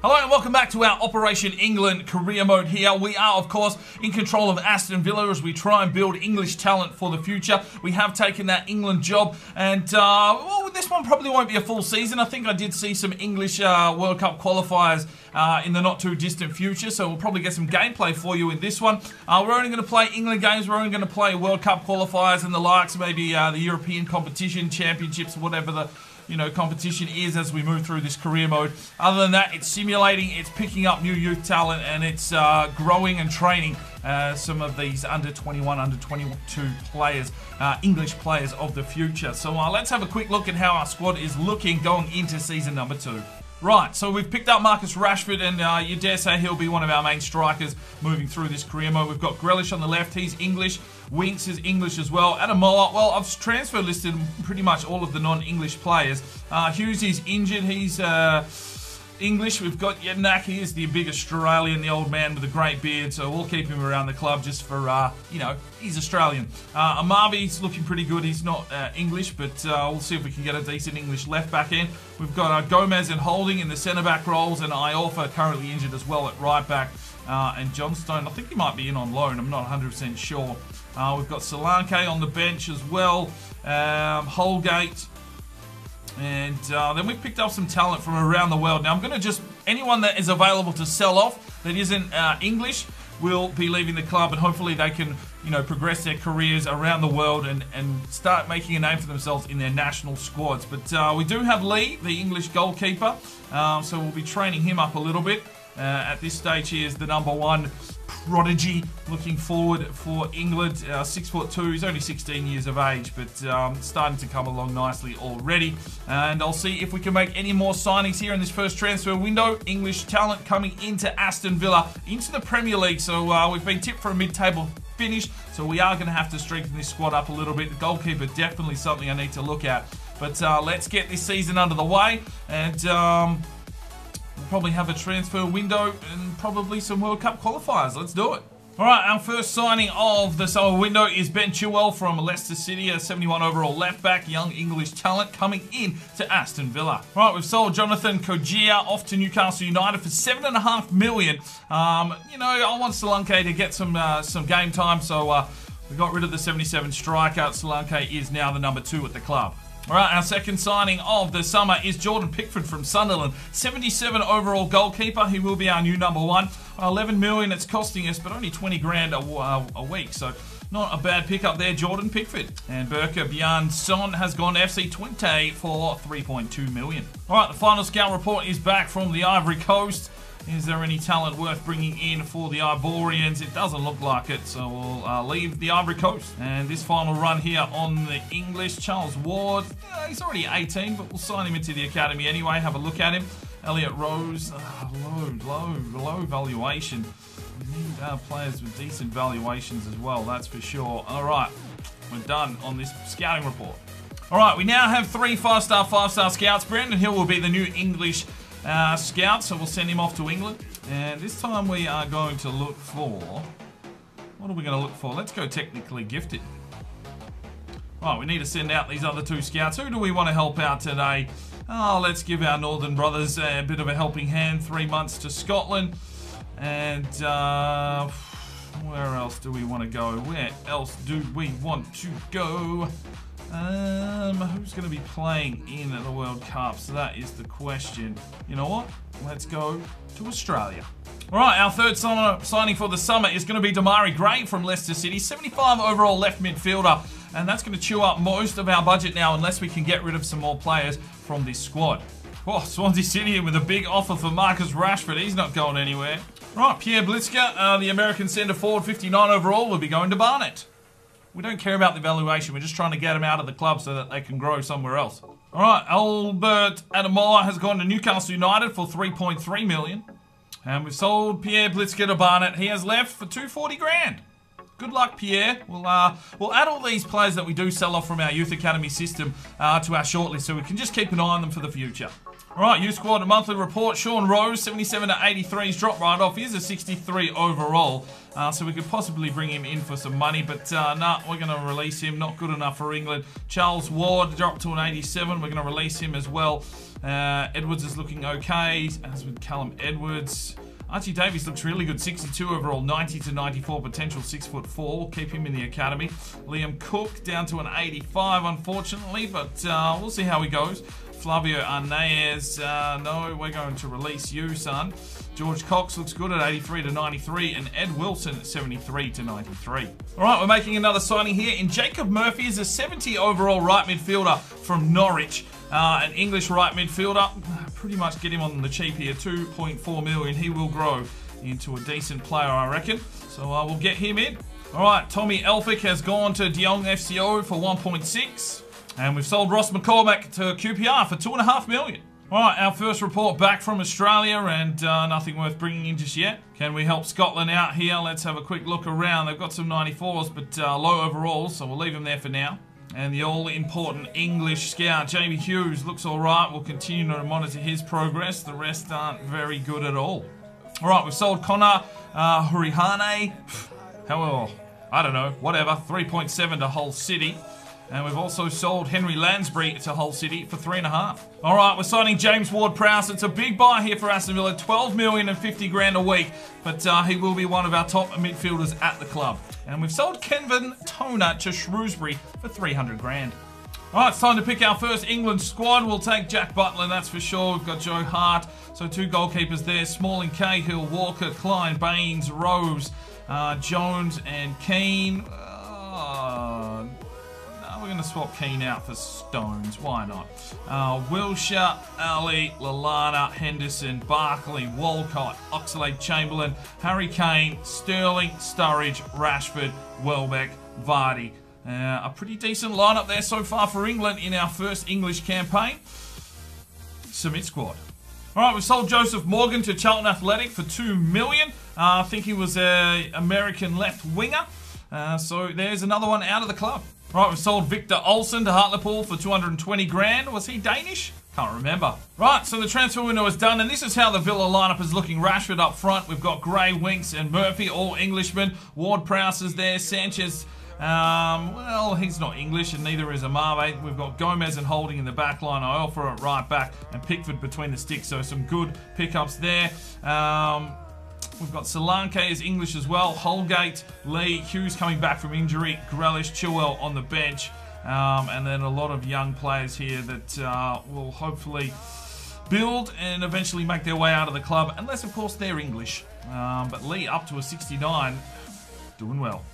Hello and welcome back to our Operation England career mode here. We are, of course, in control of Aston Villa as we try and build English talent for the future. We have taken that England job and, well, this one probably won't be a full season. I think I did see some English World Cup qualifiers in the not too distant future, so we'll probably get some gameplay for you in this one. We're only going to play England games. We're only going to play World Cup qualifiers and the likes, maybe the European competition, championships, whatever the competition is as we move through this career mode. Other than that, it's simulating, it's picking up new youth talent, and it's growing and training some of these under 21, under 22 players, English players of the future. So let's have a quick look at how our squad is looking going into season number 2. Right, so we've picked up Marcus Rashford, and you dare say he'll be one of our main strikers moving through this career mode. We've got Grealish on the left, he's English. Winks is English as well. Ademola, well, I've transfer listed pretty much all of the non-English players. Hughes is injured, he's English. We've got Jednak, he is the big Australian, the old man with a great beard, so we'll keep him around the club just for, he's Australian. Amavi's looking pretty good, he's not English, but we'll see if we can get a decent English left back in. We've got Gomez and Holding in the centre-back roles, and Iorfa currently injured as well at right-back. And Johnstone, I think he might be in on loan, I'm not 100% sure. We've got Solanke on the bench as well, Holgate, and then we've picked up some talent from around the world. Now I'm going to just, anyone that is available to sell off that isn't English will be leaving the club, and hopefully they can, progress their careers around the world and start making a name for themselves in their national squads. But we do have Lee, the English goalkeeper, so we'll be training him up a little bit. At this stage, he is the #1 prodigy looking forward for England. 6'2", he's only 16 years of age, but starting to come along nicely already. And I'll see if we can make any more signings here in this first transfer window. English talent coming into Aston Villa, into the Premier League. So we've been tipped for a mid-table finish, so we are going to have to strengthen this squad up a little bit. The goalkeeper, definitely something I need to look at. But let's get this season under the way, and we'll probably have a transfer window and probably some World Cup qualifiers. Let's do it. Alright, our first signing of the summer window is Ben Chilwell from Leicester City, a 71 overall left back, young English talent coming in to Aston Villa. Alright, we've sold Jonathan Kojia off to Newcastle United for $7.5 million. I want Solanke to get some game time, so we got rid of the 77 striker. Solanke is now the #2 at the club. Alright, our second signing of the summer is Jordan Pickford from Sunderland. 77 overall goalkeeper. He will be our new #1. 11 million it's costing us, but only 20 grand a week. So not a bad pickup there, Jordan Pickford. And Berke Bjarnason has gone to FC Twente for 3.2 million. Alright, the final scout report is back from the Ivory Coast. Is there any talent worth bringing in for the Ivorians? It doesn't look like it, so we'll leave the Ivory Coast. And this final run here on the English, Charles Ward, he's already 18, but we'll sign him into the academy anyway, have a look at him. Elliot Rose, low valuation. We need players with decent valuations as well, that's for sure. Alright, we're done on this scouting report. Alright, we now have 3 5-star scouts. Brandon Hill will be the new English scout, so we'll send him off to England. And this time we are going to look for, what are we going to look for? Let's go technically gifted. Right, we need to send out these other 2 scouts. Who do we want to help out today? Oh, let's give our Northern brothers a bit of a helping hand. 3 months to Scotland. And where else do we want to go? Where else do we want to go? Who's going to be playing in the World Cup? So that is the question. You know what? Let's go to Australia. Alright, our third signing for the summer is going to be Damari Gray from Leicester City. 75 overall left midfielder. And that's going to chew up most of our budget now unless we can get rid of some more players from this squad. Oh, Swansea City in with a big offer for Marcus Rashford. He's not going anywhere. Right, Pierre Blitzker, the American centre forward, 59 overall, will be going to Barnet. We don't care about the valuation. We're just trying to get them out of the club so that they can grow somewhere else. All right, Albert Ademola has gone to Newcastle United for 3.3 million. And we've sold Pierre Blitzker to Barnet. He has left for 240 grand. Good luck, Pierre. We'll add all these players that we do sell off from our youth academy system to our shortlist so we can just keep an eye on them for the future. All right, youth squad monthly report. Sean Rose, 77 to 83. He's dropped right off. He's a 63 overall. So we could possibly bring him in for some money. But nah, we're going to release him. Not good enough for England. Charles Ward dropped to an 87. We're going to release him as well. Edwards is looking okay, as with Callum Edwards. Archie Davies looks really good, 62 overall, 90 to 94, potential 6'4". We'll keep him in the academy. Liam Cook down to an 85, unfortunately, but we'll see how he goes. Flavio Arnaez, no, we're going to release you, son. George Cox looks good at 83 to 93, and Ed Wilson at 73 to 93. All right, we're making another signing here, and Jacob Murphy is a 70 overall right midfielder from Norwich. An English right midfielder, pretty much get him on the cheap here, 2.4 million. He will grow into a decent player, I reckon. So we'll get him in. All right, Tommy Elphick has gone to De Jong FCO for 1.6. And we've sold Ross McCormack to QPR for 2.5 million. All right, our first report back from Australia, and nothing worth bringing in just yet. Can we help Scotland out here? Let's have a quick look around. They've got some 94s, but low overall, so we'll leave them there for now. And the all-important English scout, Jamie Hughes, looks all right. We'll continue to monitor his progress. The rest aren't very good at all. All right, we've sold Connor Hurihane. However, I don't know, whatever, 3.7 to Hull City. And we've also sold Henry Lansbury to Hull City for 3.5. All right, we're signing James Ward-Prowse. It's a big buy here for Aston Villa, 12 million and 50 grand a week. But he will be one of our top midfielders at the club. And we've sold Kevin Toner to Shrewsbury for 300 grand. All right, it's time to pick our first England squad. We'll take Jack Butler, that's for sure. We've got Joe Hart. So 2 goalkeepers there. Smalling, Cahill, Walker, Klein, Baines, Rose, Jones and Keane. We're going to swap Keane out for Stones. Why not? Wilshere, Ali, Lallana, Henderson, Barkley, Walcott, Oxlade-Chamberlain, Harry Kane, Sterling, Sturridge, Rashford, Welbeck, Vardy. A pretty decent lineup there so far for England in our first English campaign. Submit squad. All right, we sold Joseph Morgan to Charlton Athletic for 2 million. I think he was an American left winger. So there's another one out of the club. Right, we've sold Victor Olsen to Hartlepool for 220 grand. Was he Danish? Can't remember. Right, so the transfer window is done, and this is how the Villa lineup is looking. Rashford up front. We've got Gray, Winks, and Murphy, all Englishmen. Ward-Prowse is there. Sanchez, well, he's not English, and neither is Amave. We've got Gomez and Holding in the back line. I offer at right back, and Pickford between the sticks. So some good pickups there. We've got Solanke as English as well. Holgate, Lee, Hughes coming back from injury. Grealish, Chilwell on the bench. And then a lot of young players here that will hopefully build and eventually make their way out of the club. Unless, of course, they're English. But Lee up to a 69. Doing well.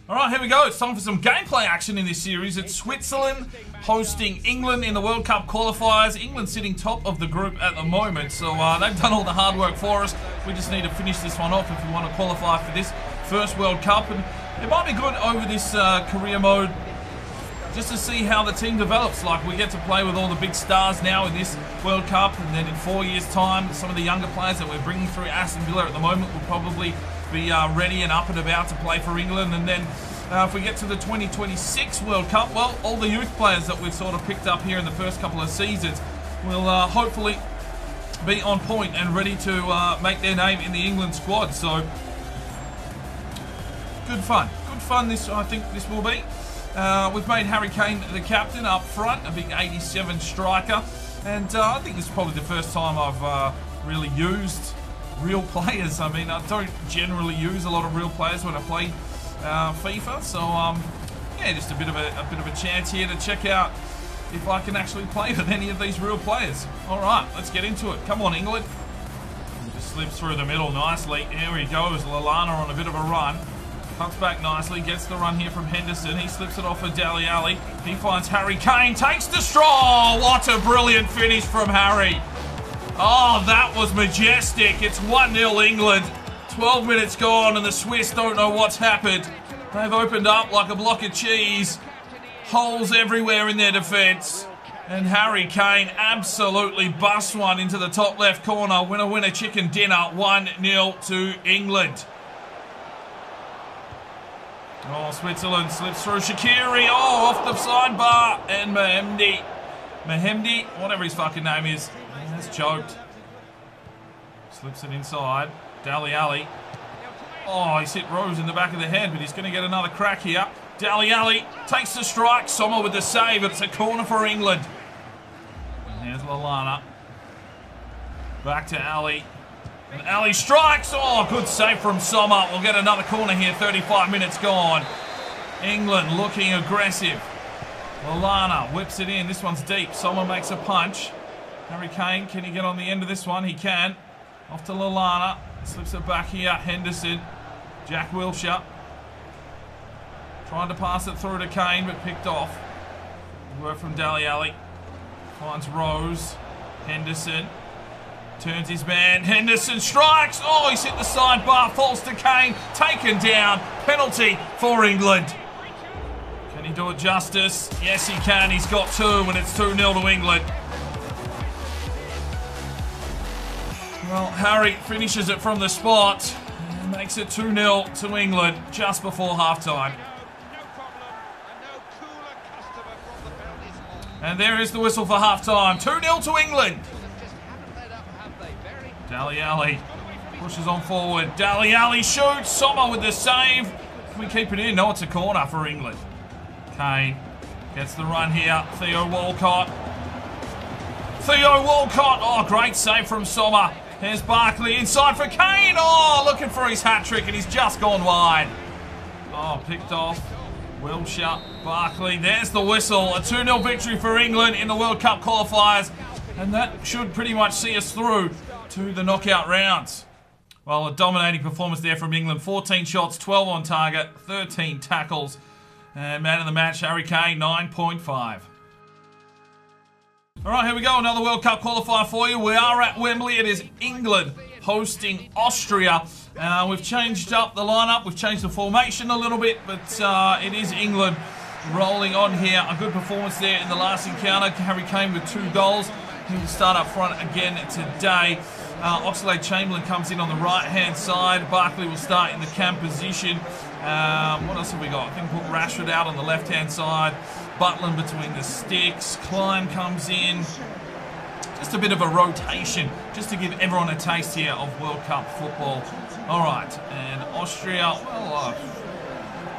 All right, here we go. It's time for some gameplay action in this series. It's Switzerland hosting England in the World Cup qualifiers. England sitting top of the group at the moment, so they've done all the hard work for us. We just need to finish this one off if we want to qualify for this first World Cup. And it might be good over this career mode just to see how the team develops. Like, we get to play with all the big stars now in this World Cup, and then in 4 years' time, some of the younger players that we're bringing through Aston Villa at the moment will probably be ready and up and about to play for England. And then if we get to the 2026 World Cup, well, all the youth players that we've sort of picked up here in the first couple of seasons will hopefully be on point and ready to make their name in the England squad. So good fun. Good fun this, I think this will be. We've made Harry Kane the captain up front, a big 87 striker. And I think this is probably the first time I've really used real players. I mean, I don't generally use a lot of real players when I play FIFA. So yeah, just a bit of a chance here to check out if I can actually play with any of these real players. All right, let's get into it. Come on, England. Just slips through the middle nicely. Here he goes. Lallana on a bit of a run. Cuts back nicely, gets the run here from Henderson. He slips it off for Dele Alli. He finds Harry Kane, takes the straw. What a brilliant finish from Harry. Oh, that was majestic. It's 1-0 England. 12 minutes gone and the Swiss don't know what's happened. They've opened up like a block of cheese. Holes everywhere in their defence. And Harry Kane absolutely busts one into the top left corner. Winner, winner, chicken dinner. 1-0 to England. Oh, Switzerland slips through Shaqiri. Oh, off the sidebar. And Mahemdi Mahemdi, whatever his fucking name is. That's choked. Slips it inside. Dali Ali. Oh, he's hit Rose in the back of the head, but he's going to get another crack here. Dali Ali takes the strike. Sommer with the save, but it's a corner for England. And there's Lallana. Back to Ali. And Ali strikes. Oh, good save from Sommer. We'll get another corner here. 35 minutes gone. England looking aggressive. Lallana whips it in. This one's deep. Sommer makes a punch. Harry Kane, can he get on the end of this one? He can. Off to Lallana. Slips it back here. Henderson. Jack Wilshere. Trying to pass it through to Kane, but picked off. Work from Dali Ali. Finds Rose. Henderson. Turns his man. Henderson strikes. Oh, he's hit the sidebar. Falls to Kane. Taken down. Penalty for England. Can he do it justice? Yes, he can. He's got two, and it's 2-0 to England. Well, Harry finishes it from the spot and makes it 2-0 to England just before half-time. And there is the whistle for half-time. 2-0 to England. Dali Ali pushes on forward. Dali Ali shoots. Sommer with the save. Can we keep it in? No, it's a corner for England. Kane gets the run here. Theo Walcott. Oh, great save from Sommer. There's Barkley inside for Kane. Oh, looking for his hat-trick, and he's just gone wide. Oh, picked off. Wilshere, Barkley. There's the whistle. A 2-0 victory for England in the World Cup qualifiers. And that should pretty much see us through to the knockout rounds. Well, a dominating performance there from England. 14 shots, 12 on target, 13 tackles. And man of the match, Harry Kane, 9.5. All right, here we go. Another World Cup qualifier for you. We are at Wembley. It is England hosting Austria. We've changed up the lineup. We've changed the formation a little bit, but it is England rolling on here. A good performance there in the last encounter. Harry Kane with 2 goals. He will start up front again today. Oxlade-Chamberlain comes in on the right-hand side. Barkley will start in the cam position. What else have we got? I think we'll put Rashford out on the left-hand side. Butland between the sticks. Klein comes in. Just a bit of a rotation, just to give everyone a taste here of World Cup football. All right, and Austria, well,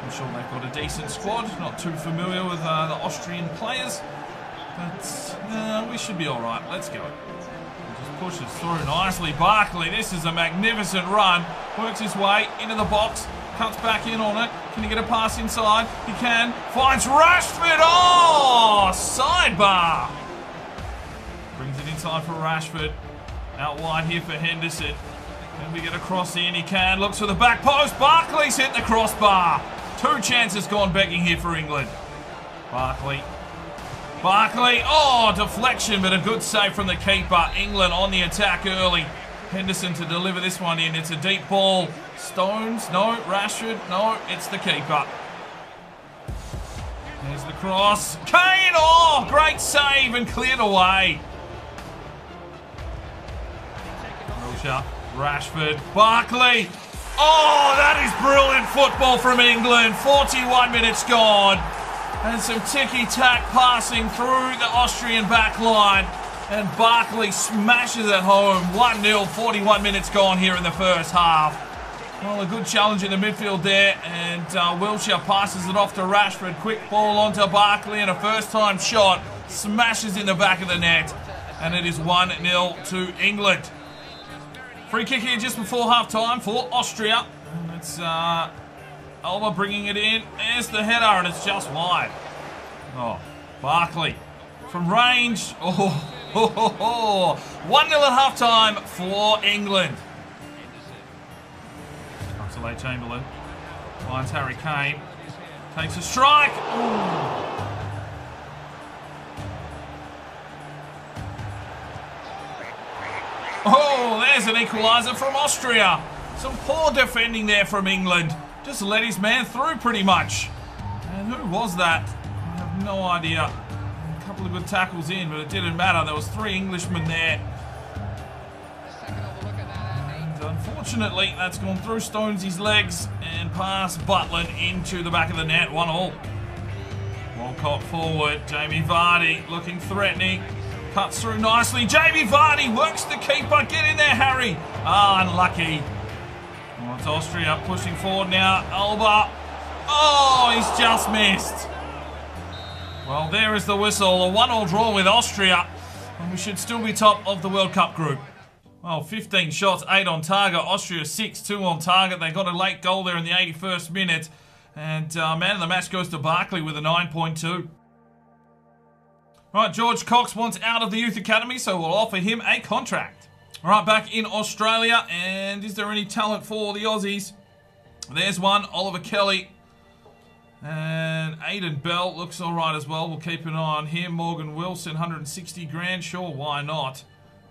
I'm sure they've got a decent squad. Not too familiar with the Austrian players, but we should be all right. Let's go. Just pushes through nicely. Barkley, this is a magnificent run. Works his way into the box. Cuts back in on it. Can he get a pass inside? He can. Finds Rashford. Oh, sidebar. Brings it inside for Rashford. Out wide here for Henderson. Can we get a cross in? He can. Looks for the back post. Barkley's hit the crossbar. 2 chances gone begging here for England. Barkley. Oh, deflection, but a good save from the keeper. England on the attack early. Henderson to deliver this one in. It's a deep ball. Stones, no. Rashford, no. It's the keeper. There's the cross. Kane, oh, great save and cleared away. Wilshere, Rashford, Barkley. Oh, that is brilliant football from England. 41 minutes gone. And some ticky-tack passing through the Austrian back line. And Barkley smashes it home. 1-0, 41 minutes gone here in the first half. Well, a good challenge in the midfield there. And Wilshere passes it off to Rashford. Quick ball onto Barkley and a first-time shot. Smashes in the back of the net. And it is 1-0 to England. Free kick here just before half-time for Austria. And it's Alba bringing it in. There's the header, and it's just wide. Oh, Barkley from range. Oh, 1-0 at half-time for England. Oxlade-Chamberlain finds Harry Kane. Takes a strike. Ooh. Oh, there's an equaliser from Austria. Some poor defending there from England. Just let his man through pretty much. And who was that? I have no idea. A couple of good tackles in, but it didn't matter. There was 3 Englishmen there. And unfortunately, that's gone through Stonesy's legs and past Butland into the back of the net. 1-1. Walcott forward. Jamie Vardy looking threatening. Cuts through nicely. Jamie Vardy works the keeper. Get in there, Harry. Ah, unlucky. Well, it's Austria pushing forward now. Alba. Oh, he's just missed. Well, there is the whistle. A 1-1 draw with Austria. And we should still be top of the World Cup group. Well, 15 shots, 8 on target. Austria 6, 2 on target. They got a late goal there in the 81st minute. And man of the match goes to Barkley with a 9.2. Right, George Cox wants out of the Youth Academy, so we'll offer him a contract. All right, back in Australia. And is there any talent for the Aussies? There's one, Oliver Kelly. And Aiden Bell looks all right as well. We'll keep an eye on him. Morgan Wilson, 160 grand. Sure, why not?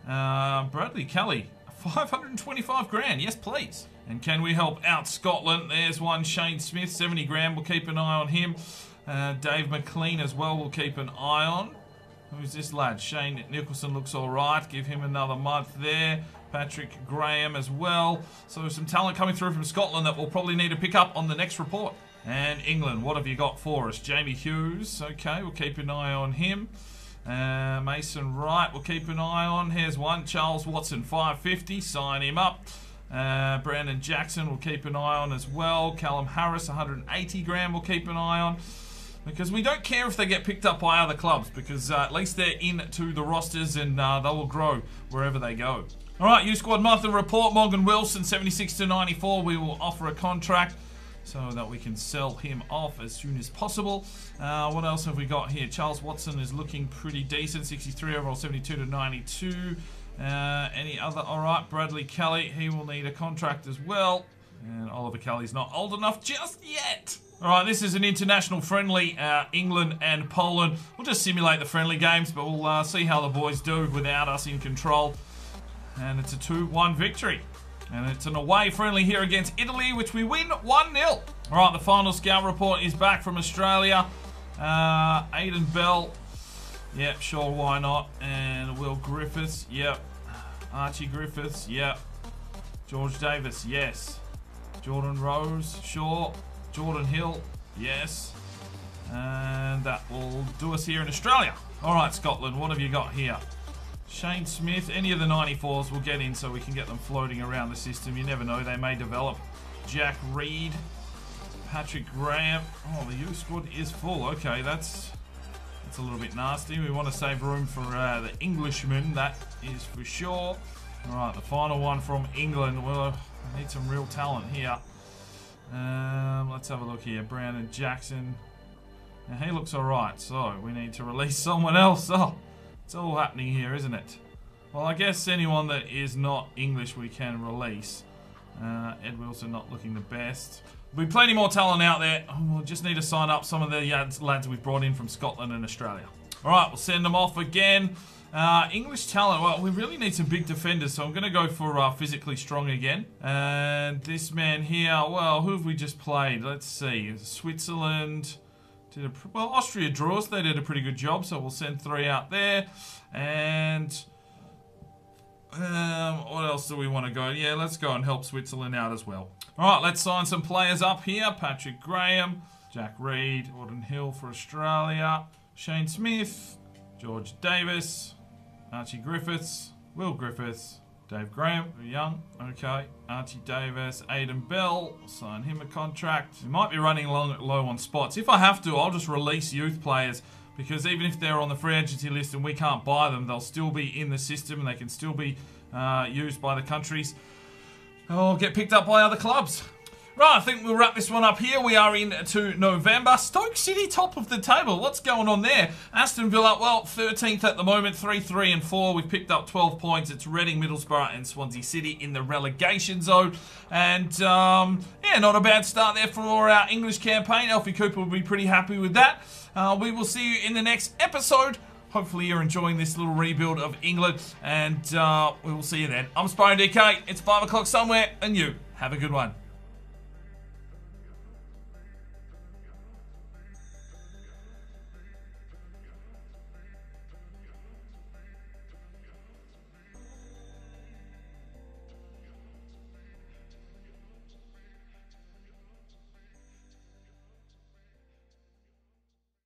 Bradley Kelly, 525 grand. Yes, please. And can we help out Scotland? There's one, Shane Smith, 70 grand. We'll keep an eye on him. Dave McLean as well, we'll keep an eye on. Who's this lad? Shane Nicholson looks all right. Give him another month there. Patrick Graham as well. So some talent coming through from Scotland that we'll probably need to pick up on the next report. And England, what have you got for us? Jamie Hughes, okay, we'll keep an eye on him. Mason Wright, we'll keep an eye on. Here's one, Charles Watson, 550, sign him up. Brandon Jackson, we'll keep an eye on as well. Callum Harris, 180 grand, we'll keep an eye on. Because we don't care if they get picked up by other clubs, because at least they're into the rosters and they will grow wherever they go. All right, U-Squad monthly report. Morgan Wilson, 76 to 94. We will offer a contract so that we can sell him off as soon as possible. What else have we got here? Charles Watson is looking pretty decent, 63 overall, 72 to 92. Any other? All right, Bradley Kelly, he will need a contract as well. And Oliver Kelly's not old enough just yet. All right, this is an international friendly, England and Poland. We'll just simulate the friendly games, but we'll see how the boys do without us in control. And it's a 2-1 victory. And it's an away friendly here against Italy, which we win 1-0. All right, the final scout report is back from Australia. Aiden Bell, yep, sure, why not? And Will Griffiths, yep. Archie Griffiths, yep. George Davis, yes. Jordan Rose, sure. Jordan Hill, yes. And that will do us here in Australia. All right, Scotland, what have you got here? Shane Smith, any of the 94s will get in so we can get them floating around the system. You never know, they may develop. Jack Reed, Patrick Graham. Oh, the youth squad is full. Okay, that's a little bit nasty. We want to save room for the Englishman, that is for sure. All right, the final one from England. Well, we need some real talent here. Let's have a look here. Brandon Jackson. Now, he looks all right, so we need to release someone else. Oh, it's all happening here, isn't it? Well, I guess anyone that is not English we can release. Ed Wilson not looking the best. There'll be plenty more talent out there. We'll just need to sign up some of the lads we've brought in from Scotland and Australia. All right, we'll send them off again. English talent, well, we really need some big defenders, so I'm going to go for physically strong again. And this man here, well, who have we just played? Let's see. Switzerland. Well, Austria draws. They did a pretty good job, so we'll send 3 out there. And what else do we want to go? Yeah, let's go and help Switzerland out as well. All right, let's sign some players up here. Patrick Graham, Jack Reed, Jordan Hill for Australia, Shane Smith, George Davis, Archie Griffiths, Will Griffiths, Dave Graham, young, okay, Archie Davis, Aiden Bell, sign him a contract. We might be running low on spots. If I have to, I'll just release youth players, because even if they're on the free agency list and we can't buy them, they'll still be in the system and they can still be used by the countries or get picked up by other clubs. Right, I think we'll wrap this one up here. We are into November. Stoke City top of the table. What's going on there? Aston Villa, well, 13th at the moment, 3-3-4. We've picked up 12 points. It's Reading, Middlesbrough and Swansea City in the relegation zone. And, yeah, not a bad start there for our English campaign. Alfie Cooper will be pretty happy with that. We will see you in the next episode. Hopefully you're enjoying this little rebuild of England. And we will see you then. I'm Spyro DK. It's 5 o'clock somewhere. And you, have a good one.